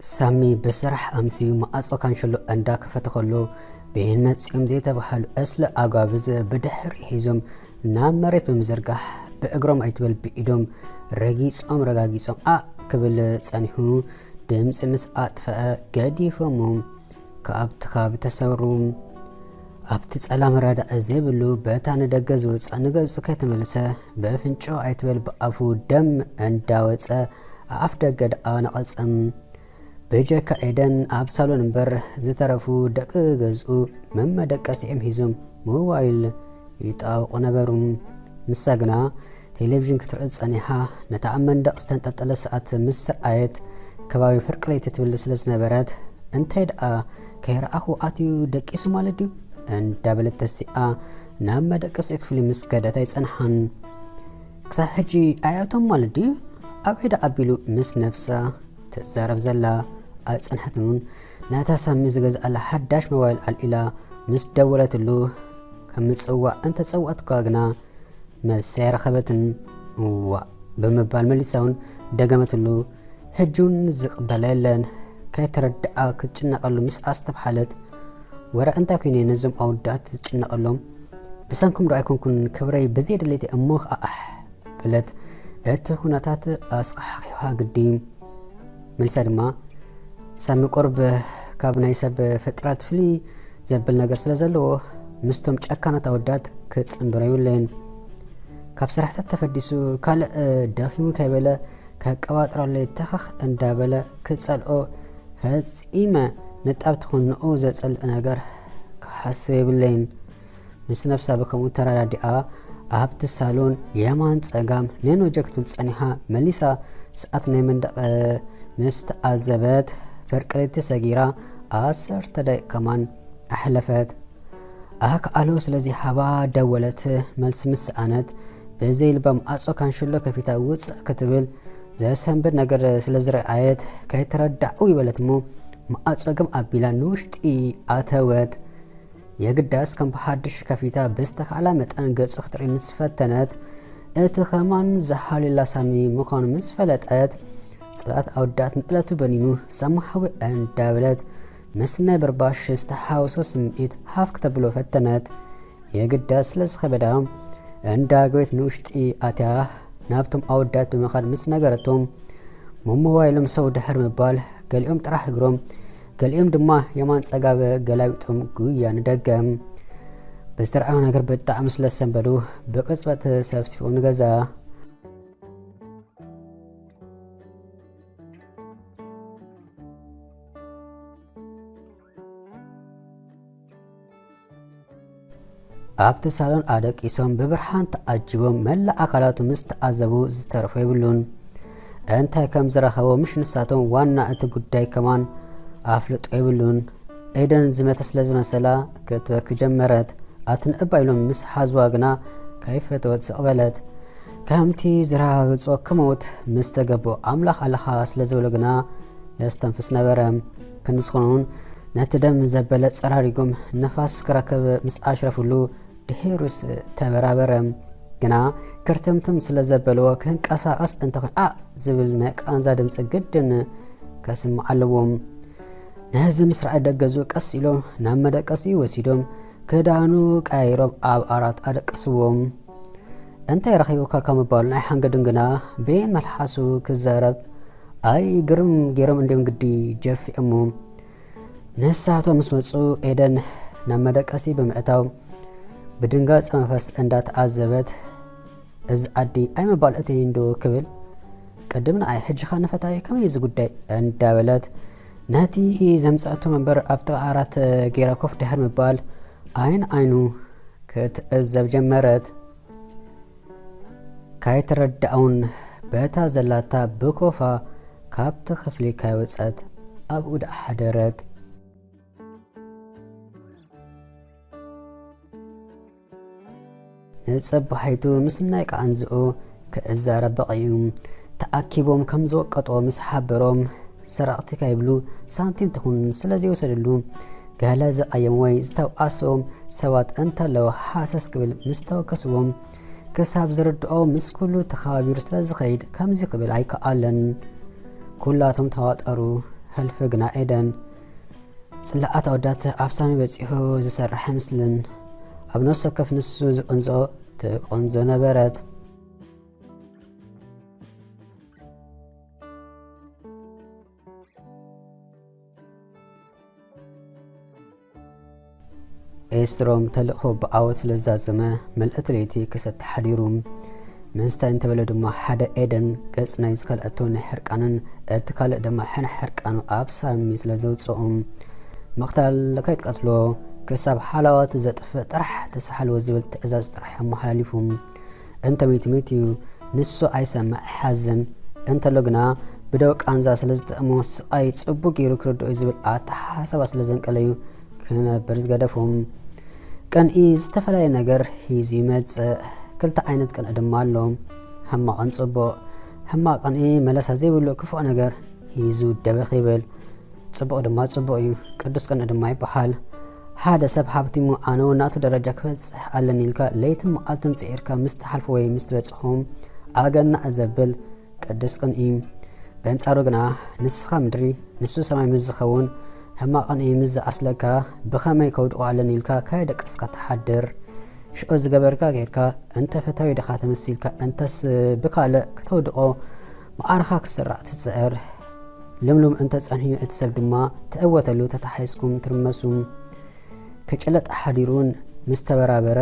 سامي بسرح أمسي ما أصلا كان شلو أنداك فتخلو بين متسيوم زي تبحلو أسل أقابز بدحر يحيزم نام مريت بمزرقح بأقرم أيتبال بإيدوم رقاقيسوم كبل تسانيهو دمس مس أطفأ قادي فموم كأبتخاب تسوروم أبتس ألام رادة أزيبلو باتان دقز وصانقز سكيت ملسة بفنشو أيتبال بأفو دم أنداوز أفدقد آنقز بجاك إيدن أبسالو نمبر زترفو دق غزو مما دق سيئم هزم موبايل يتاو قنبروم نساقنا تلفزيون كترقز أنيحا نتعمن دق استنتطل ساعت مستر آيت كباوي فرق لي تتبلس لسنبرات انتايد كير أخو آتيو دق إسو مالديو ان دابلت السيئة ناما دق سيكفلي مسكادة تايتس أنحان كسا حجي آياتهم مالديو أبعد أبيلو مس نفسا تزارب زلا أتصنحتنون ناتا سامي زغز على حداش موبايل الإلا مس دولت له كم تصوى أنت تصوى أتقاقنا مسير خبتن بمبال مليساون دقمت له هجون زقبلالن كي تردعا كتجنق له مس أستب حالت ورا أنت كيني نزم أو دات تجنق لهم بسانكم رأيكم كن كبري بزيد اللي تأموخ بلد اتخوناتات أسقحيها قديم ملسا دما سامي قرب كابناي سب فترات فلي زبل نجر سلازلو مستم تشكانات أودات كتصنبريولين كاب سرحت تفديسو كال داخيمو كايبلا كقواطر اللي تخخ اندابلا كتصلو فصيمه نطاب تخنو زصل نجر كحسبلين مس نفسا بكمو تراديا أبت الصالون يمان صقام نينو جكتو تصنيها مليسا ساعت نيمند مستعذبات فرقلت سغيرا 10 دقائق كمان احلفت قالو سلازي حبا دولت ملس مسانت بزي لبم اصو كان شلو كفيتا وص كتبل زي سنبر نجر سلازر آيات كي تردعو يبلتمو ما اصوغم ابيلا نوشتي اتوت يقداس كم بحدش كفيتا بستك على متن قص اختري مسفتنت اتخمان زحال الله سامي مكان مسفلت صلات أودات مقلتو بنينو سمحوي أن دابلت مسنا برباش استحاوسو سمئت حاف كتبلو فتنات يقداس لس خبدام أن داقويت نوشتي آتياه نابتم أودات بمخاد مسنا قرتهم موبايلهم سو دحر مبال قال يوم تراح قروم قال يوم دما يمان سقاب قلاويتهم قويا ندقم بس ترعونا قربت تعمس لسنبدو بقصبة سفسفو نغزا أبت سالون أدك إسم ببرحان تأجبهم ملا أكلاتو مستعذبو زترفو يبلون أنت كم زرخوا مش نساتون وانا أتقداي كمان أفلت يبلون إيدن زمتس لازم سلا كتوك جمرت أتنقبايلون مس حازواغنا كيف توتسقبلت كامتي زراغ وكموت مستقبو أملاخ ألخا سلازولغنا يستنفس نبرم كنسخنون نتدم زبلت سراريكم نفاس كراكب مس أشرفلو دهيروس تبرابرم جنا كرتمتم سلازبلو كن قساقس انت زبلنا قانزا دمص جدن كسم علوم نهز مسرع دغزو قسيلو نامد قسي وسيدوم كدانو قايرم اب ارات ادقسوم انت يرخيوكا كمبال ناي حنگدنگنا بين ملحاسو كزرب اي گرم اندم گدي جف امو نساتو مسمصو ايدن نامد قسي بمعتاو بدنگاص منفس اندات عذبت از عدي اي مبالتي اندو كبل قدمنا اي حج خان فتاي كم يز غداي اندابلت ناتي زمصاتو منبر ابطعارات غيراكوف دهر مبال عينو كتأزب جمرت كاي تردعون بتا زلاتا بكوفا كابت خفلي كاي وصات ابود حدرت نصب حيتو مسناي قانزو كازارب بقيوم تاكيبوم كم زوقطو مسحبروم سرقتي كايبلو سانتيم تكون سلازي وسدلو قال زقيم وي استوقاسوم سوات انت لو حاسس قبل مستوكسوم كساب زردو مسكلو تخابير سلاز خيد كم زي قبل اي كالن كلاتهم تواترو ህልፊ ግና ኤደን ጽላኣት ኣወዳት ኣብ ሳሚ በፂሑ ዝሰርሕ ምስልን ኣብ ነፍሲ ወከፍ ንሱ ዝቕንዞ ትቆንዞ ነበረት። ኤስትሮም ተልእኮ ብዓወት ስለዛዘመ መልእቲ ለይቲ ክሰት ተሓዲሩ ምንስታይ እንተበለ ድማ ሓደ ኤደን ገጽ ናይ ዝከልአቶ ናይ ሕርቃንን እቲ ካልእ ድማ ሕና ሕርቃኑ ኣብ ሳሚ ስለ ዘውፅኦም መቕታል ከይትቀትሎ ክሳብ ሓላዋቱ ዘጥፍእ ጥራሕ ተሰሓልዎ ዝብል ትእዛዝ ጥራሕ ኣመሓላሊፉ እንተ ሚትዩ ንሱ ኣይሰማዕ ሓዝን እንተሎ ግና ብደው ቃንዛ ስለ ዝተእሞ ስቃይ ጽቡቅ ገይሩ ክርድኦ ዝብል ኣተሓሳባ ስለ ዘንቀለዩ ክነበር ዝገደፎም ቀንኢ ዝተፈላየ ነገር ሂዙ ይመጽእ። ክልተ ዓይነት ቀንኢ ድማ ኣሎ ሕማቕን ጽቡቕ። ሕማቕ ቀንኢ መለሳ ዘይብሉ ክፉእ ነገር ሂዙ ደበኽ ይብል። ጽቡቕ ድማ ጽቡቕ እዩ። ቅዱስ ቀንኢ ድማ ይበሃል። ሓደ ሰብ ሃብቲሙ ኣነ ናቱ ደረጃ ክበጽሕ ኣለኒ ኢልካ ለይትን መዓልትን ጽዒርካ ምስ ተሓልፎ ወይ ምስ ትበጽሖም ኣገና ዘብል ቅዱስ ቀንኢ። በንጻሩ ግና ንስኻ ምድሪ ንሱ ሰማይ ምስ ዝኸውን ሕማቕ ቀንኢ ምስ ዝኣስለካ ብኸመይ ከውድቆ ኣለኒ ኢልካ ካይደቀስካ ተሓድር። ሽዑ ዝገበርካ ጌርካ እንተ ፈታዊ ድኻ ተመሲልካ እንተስ ብካልእ ክተውድቆ መዓርኻ ክስራዕ ትፅዕር። ልምሉም እንተ ጸንሕዩ እቲ ሰብ ድማ ትዕወተሉ ተታሓይስኩም ትርመሱ። ክጭለጥ ሓዲሩን ምስ ተበራበረ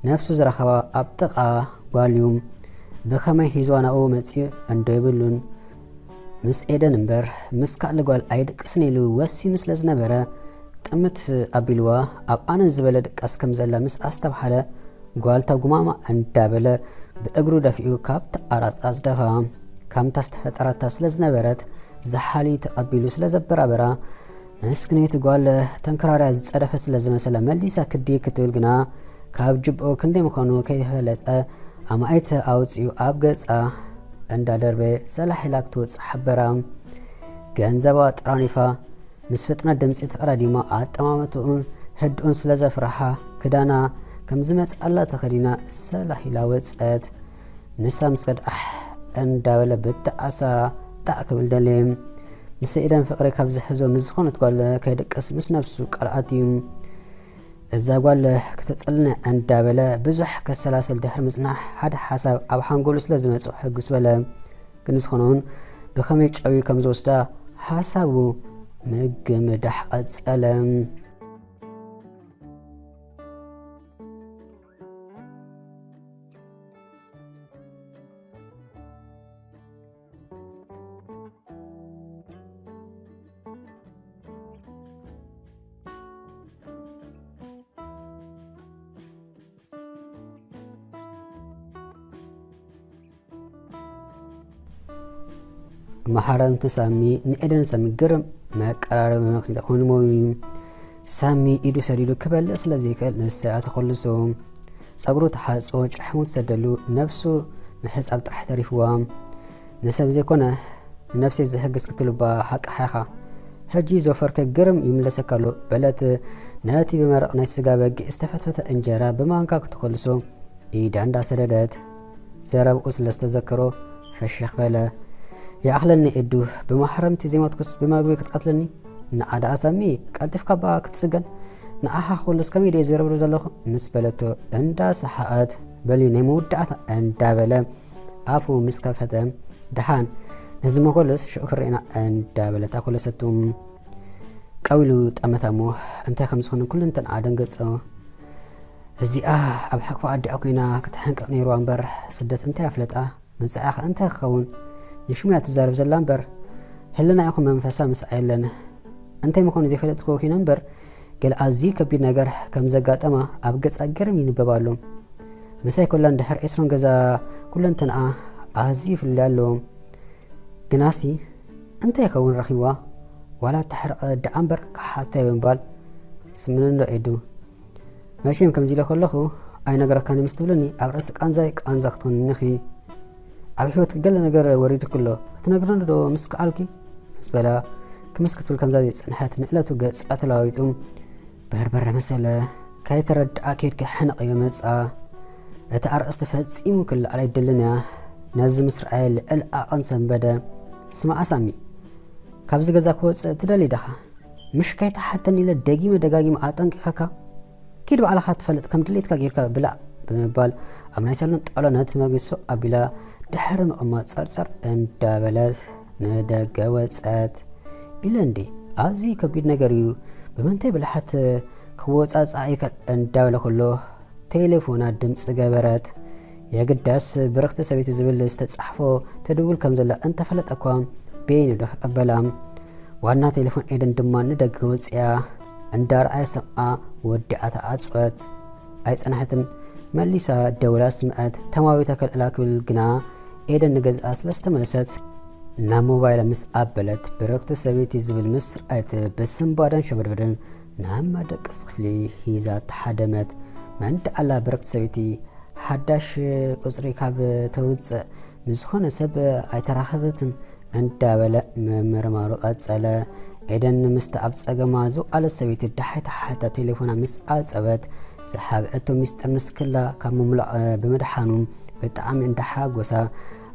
ነፍሱ ዝረኸባ ኣብ ጥቓ ጓልዩ ብኸመይ ሂዝዋ ናብኡ መጺኡ እንዶ ይብሉን። ምስ ኤደን እምበር ምስ ካልእ ጓል ኣይድቅስን ኢሉ ወሲኑ ስለ ዝነበረ ጥምት ኣቢልዋ ኣብ ኣነ ዝበለ ድቃስ ከም ዘላ ምስ ኣስተባሃለ ጓልታ ጉማማ እንዳበለ ብእግሩ ደፊኡ ካብ ተኣራጻ ዝደፋ ከምታ ዝተፈጠረታ ስለ ዝነበረት ዝሓሊ ተቐቢሉ ስለ ዘበራበራ ምስክነይቲ ጓል ተንከራርያ ዝጸደፈ ስለ ዝመሰለ መሊሳ ክዲ ክትብል ግና ካብ ጅብኦ ክንደይ ምዃኑ ከይፈለጠ ኣማይተ ኣውፅኡ ኣብ ገጻ እንዳደርበ ሰላሒላ ክትወፅእ ሓበራ። ገንዘባ ጥራኒፋ ምስ ፍጥነት ድምፂ ተቐዳዲማ ኣጠማመቱን ህድኡን ስለ ዘፍራሓ ክዳና ከም ዝመጽኣላ ተኸዲና ሰላሒላ ወፀት። ንሳ ምስ ከድኣሕ እንዳበለ ብተዓሳ ጣዕ ክብል ደልየ ምስ ኤደን ፍቕሪ ካብ ዝሕዞ ምስ ዝኾነት ጓል ከይድቅስ ምስ ነፍሱ ቃልዓት እዩ። እዛ ጓል ክተጸልነ እንዳበለ ብዙሕ ከሰላስል ድሕሪ ምጽናሕ ሓደ ሓሳብ ኣብ ሓንጎሉ ስለ ዝመጽእ ሕጉስ በለ። ግን ዝኾነውን ብኸመይ ጨዊ ከም ዝወስዳ ሓሳቡ ምግምዳሕ ቀጸለ። ማሓረንቲ ሳሚ ንኤደን ሳሚ ግርም መቀራረብ መክኒት ኮይኑ ሳሚ ኢዱ ሰዲዱ ክበልዕ ስለዘይክእል ንስያ ተኸልሶ ጸጉሩ ተሓጽቦ ጭሕሙ ተሰደሉ ነፍሱ ምሕጻብ ጥራሕ ተሪፍዋ ንሰብ ዘይኮነ ንነፍሰይ ዝሕግዝ ክትልባ ሓቂ ሓኻ ሕጂ ዘፈርከ ግርም ይምለሰካሉ በለት ነቲ ብመረቕ ናይ ስጋ በጊዕ ዝተፈትፈተ እንጀራ ብማንካ ክትኸልሶ ኢዳ እንዳሰደደት ዘረብኡ ስለዝተዘከሮ ፈሽኽ በለ። يأخلني إدوه بمحرمتي زي ما تقص بماغوي كتقتلني نعاد أسامي قلتف كبا كتسجن نعها خلص كمي دي زيرو بروزالله مسبلتو اندا سحقات بلي نمود دعتا اندا بلا عفو مسكافة دهان نزمو خلص شكرنا اندا بلا تاكلستم قولو تأمتامو انتا خمسخون كل انتن عادن قدسو زي أبحكو عدي أكوينا كتحنك نيرو عنبر سدت انتا فلتا من ساعة انتا خون نشومي أتزارب زلان بر هلنا أخو منفسا مسعي لنا أنت مخون زي فلت كوكي نمبر قال أزي كبير نجر كم زقات أما أبقى أجر مين ببالهم مساي كلن دحر إسرون جزا كلن تنقع أزي في الليالهم جناسي أنت يكون رخيوا ولا تحرق دعنبر كحتى ينبال سمنن رأيدو ماشي كم زي لخو أي نجر كان مستولني أبرسك أنزاك أنزاكتون نخي أبي حوت قال نجر وريد كله تنقرن دو مسك علكي مسبلا كمسكت بالكم زادي سنحات نقلت وقت أتلاويتهم بربر مسألة كاي ترد أكيد كحنق يومس أتعرس تفهز إيمو كل على الدلنا نازم إسرائيل الأقنصن بدا سمع أسامي ካብዚ ገዛ ክወፅእ ትደሊ ዲኻ ምሽ ከይተሓተኒ ኢለ ደጋጊመ ኣጠንቂቐካ ኪድ ባዕልኻ ትፈልጥ ከም ድሌትካ ጌርካ ብላዕ ብምባል ኣብ ናይ ሳሎን ጣውላ መጊሶ ኣቢላ ድሕሪ ምቕማጥ ጸርጸር እንዳበለት ንደገ ወፀት ኢለ እንዴ ኣዝዩ ከቢድ ነገር እዩ ብምንታይ ብልሓት ክወፃፃእ ይከል እንዳበለ ከሎ ቴሌፎና ድምፂ ገበረት የግዳስ ብርክቲ ሰበይቲ ዝብል ዝተጻሕፎ ተድውል ከም ዘላ እንተፈለጠ እኳ ቤይኑ ደቀበላ ዋና ቴሌፎን ኤደን ድማ ንደገ ወፅያ እንዳርኣየ ሰምዓ ወዲኣታ ኣፅወት ኣይፀናሕትን መሊሳ ደውላ ስምዐት ተማዊታ ከልእላ ክብል ግና ኤደን ንገዝኣ ስለዝተመለሰት ናብ ሞባይል ምስ ኣበለት ብርክቲ ሰበይቲ ዝብል ምስ ረኣየት ብስምባዳን ሸበድበድን ናብ መደቀስ ክፍሊ ሂዛ ተሓደመት መንዳኣላ ብርክቲ ሰበይቲ ሓዳሽ ቁፅሪ ካብ ተውፅእ ምዝኾነ ሰብ ኣይተራኸበትን እንዳበለ ምርማሩ ቀፀለ ኤደን ምስቲ ኣብ ፀገማ ዝውኣለት ሰበይቲ ዳሓይታ ሓታ ቴሌፎና ምስ ኣፀበት ዝሓብአቶ ሚስጥር ምስክላ ካብ ምምላቕ ብምድሓኑ ብጣዕሚ እንዳሓጎሳ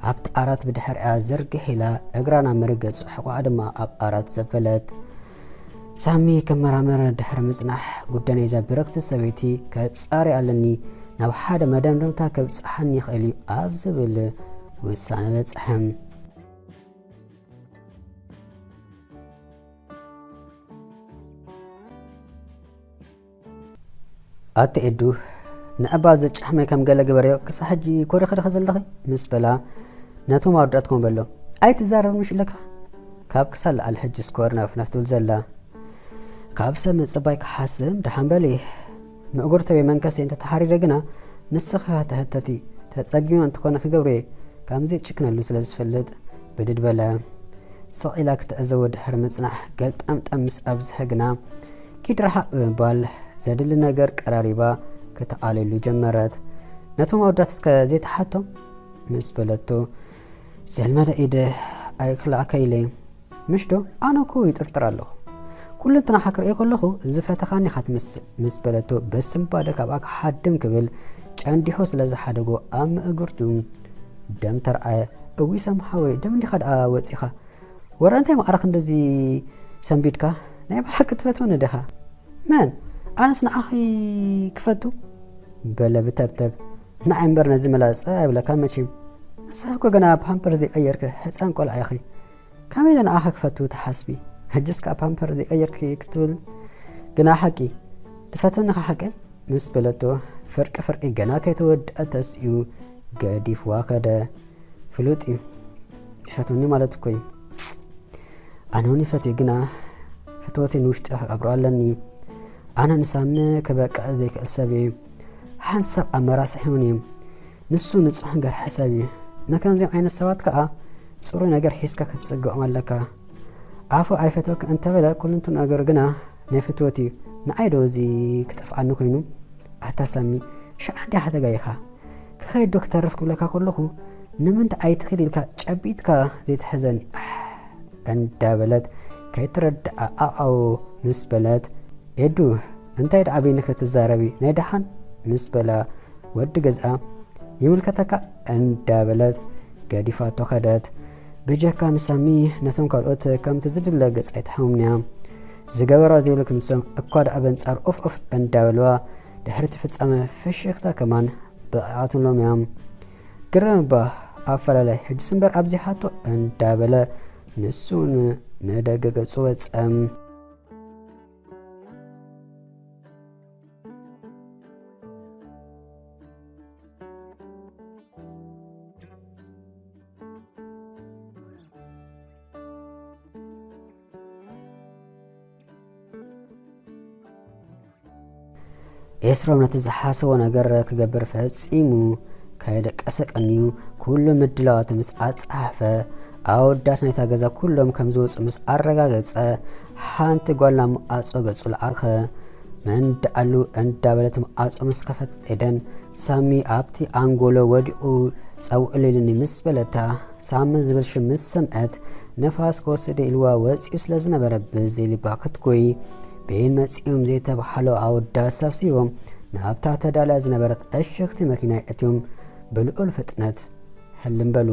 ኣብቲ ኣራት ብድሕሪኣ ዘርግሒላ እግራና መርገፅ ሕቋዓ ድማ ኣብ ኣራት ዘፈለት ሳሚ ከመራመረ ድሕሪ ምጽናሕ ጉዳይ ዛ ብርክቲ ሰበይቲ ከጻሪ ኣለኒ ናብ ሓደ መደምደምታ ከብጽሓኒ ይኽእል ኣብ ዝብል ውሳነ በጽሐም ኣትኤዱ ንኣባ ዘጫሕመ ከም ገለ ግበርዮ ክሳሕጂ ኮሪ ኸደኸ ዘለኺ ምስ በላ ነቶም ኣወዳትኩም በሎ ኣይትዛረብ ምሽለካ ካብ ክሳል ለዓል ሕጂ ስኮር ናፍናፍ ትብል ዘላ ካብ ሰብ ምጽባይ ክሓስም ደሓንበሊ ምእጉርተዊ መንከሰ እንተ ተሓሪረ ግና ንስኻ ተህተቲ ተጸጊሙ እንትኮነ ክገብሬ ከምዚ ጭክነሉ ስለ ዝፈልጥ ብድድ በለ ስቂላ ክትዕዘቦ ድሕሪ ምጽናሕ ገልጠምጠም ምስ ኣብዝሐ ግና ኪድራሓ ብምባል ዘድሊ ነገር ቀራሪባ ከተኣለሉ ጀመረት ነቶም ኣወዳት እስከ ዘይተሓቶም ምስ በለቶ ዘልመደ ኢደ ኣይክልዓከ ኢለ ምሽዶ ኣነ ኮ ይጥርጥር ኣለኹ ኩሉ እንትና ሓክርእዮ ከለኹ ዝፈተኻኒ ካትመስል ምስ በለቶ በስምባደ ካብኣ ክሓድም ክብል ጨንዲሖ ስለ ዝሓደጎ ኣብ ምእግርቱ ደም ተረኣየ እዊ ሰምሓ ወይ ደም እንዲኻ ደኣ ወፂኻ ወረ እንታይ ማዕረኽ እንደዚ ሰንቢድካ ናይ ባሕቂ ትፈትወኒ ዲኻ መን ኣነስ ንኣኺ ክፈቱ በለ ብተብተብ ንዓይ እምበር ነዚ መላፀ ኣይብለካን መቼም ንስሕኮ ገና ፓምፐር ዘይቀየርክ ህፃን ቆልዓ ኢኺ ከመይ ኢለ ንኣኸ ክፈቱ ተሓስቢ ሕጅስካ ፓምፐር ዘይቀየርክ ክትብል ግና ሓቂ ትፈትወኒኻ ሓቀይ ምስ በለቶ ፍርቂ ገና ከይተወድአ ተስኡ ገዲፍዋ ከደ ፍሉጥ እዩ ይፈትወኒ ማለት እኮ እዩ ኣነ እውን ይፈትዩ ግና ፍትወቴ ንውሽጢ ክቐብሮ ኣለኒ ኣነ ንሳሚ ክበቅዕ ዘይክእል ሰብ እዩ ሓንሳብ ኣብ መራስሒ እውን እዩ ንሱ ንጹሕ ነገር ሕሰብ እዩ ነከምዚኦም ዓይነት ሰባት ከዓ ፅሩይ ነገር ሒዝካ ክትፅግዖም ኣለካ ኣፉ ኣይፈትወክ እንተበለ ኩልንቱ ነገር ግና ናይ ፍትወት እዩ ንዓይ ዶ እዚ ክጠፍኣኒ ኮይኑ ኣታሳሚ ሸዓንዲ ሓደጋ ኢኻ ክኸይድ ዶ ክተርፍ ክብለካ ከለኹ ንምንታይ ኣይትኽእል ኢልካ ጨቢጥካ ዘይትሕዘኒ እንዳበለት ከይትረድኣ ኣኣው ምስ በለት ኤዱ እንታይ ደ ዓበይኒ ክትዛረቢ ናይ ደሓን ምስ በላ ወዲ ገዝኣ ይምልከተካ እንዳበለት ገዲፋቶ ከደት ብጀካ ንሳሚ ነቶም ካልኦት ከምቲ ዝድለ ገጽ ኣይትሐሙምንያ ዝገበራ ዘይልክ ንሶም እኳ ደኣ በንጻር ኦፍ እንዳበልዋ ድሕሪ ትፍጻመ ፍሽኽታ ከማን ብቕዓትሎም እያ ግረምባ ኣፈላላይ ሕጅስ እምበር ኣብዚ ሓቶ እንዳበለ ንሱን ንደገ ገጹ ወፀም ኤስሮም ነቲ ዝሓሰቦ ነገር ክገብር ፈጺሙ ከይደቀሰ ቀኒዩ ኩሉ ምድላዋቱ ምስ ኣጻሕፈ ኣወዳት ናይታ ገዛ ኩሎም ከም ዝወፁ ምስ ኣረጋገፀ ሓንቲ ጓልና መኣጾ ገጹ ለዓኸ መንዳኣሉ እንዳበለት መኣጾ ምስ ከፈተት ኤደን ሳሚ ኣብቲ ኣንጎሎ ወዲኡ ፀውዕ ሌሉኒ ምስ በለታ ሳሚ ዝብል ሽም ምስ ሰምዐት ነፋስ ከወስደ ኢልዋ ወፂኡ ስለ ዝነበረ ብዘይልባ ክትጎይ ቤን መጺኦም ዘይተባሃሎ ኣወዳት ሰብሲቦም ናብታ ተዳልያ ዝነበረት እሽኽቲ መኪና እትዮም ብልዑል ፍጥነት ሕልም በሉ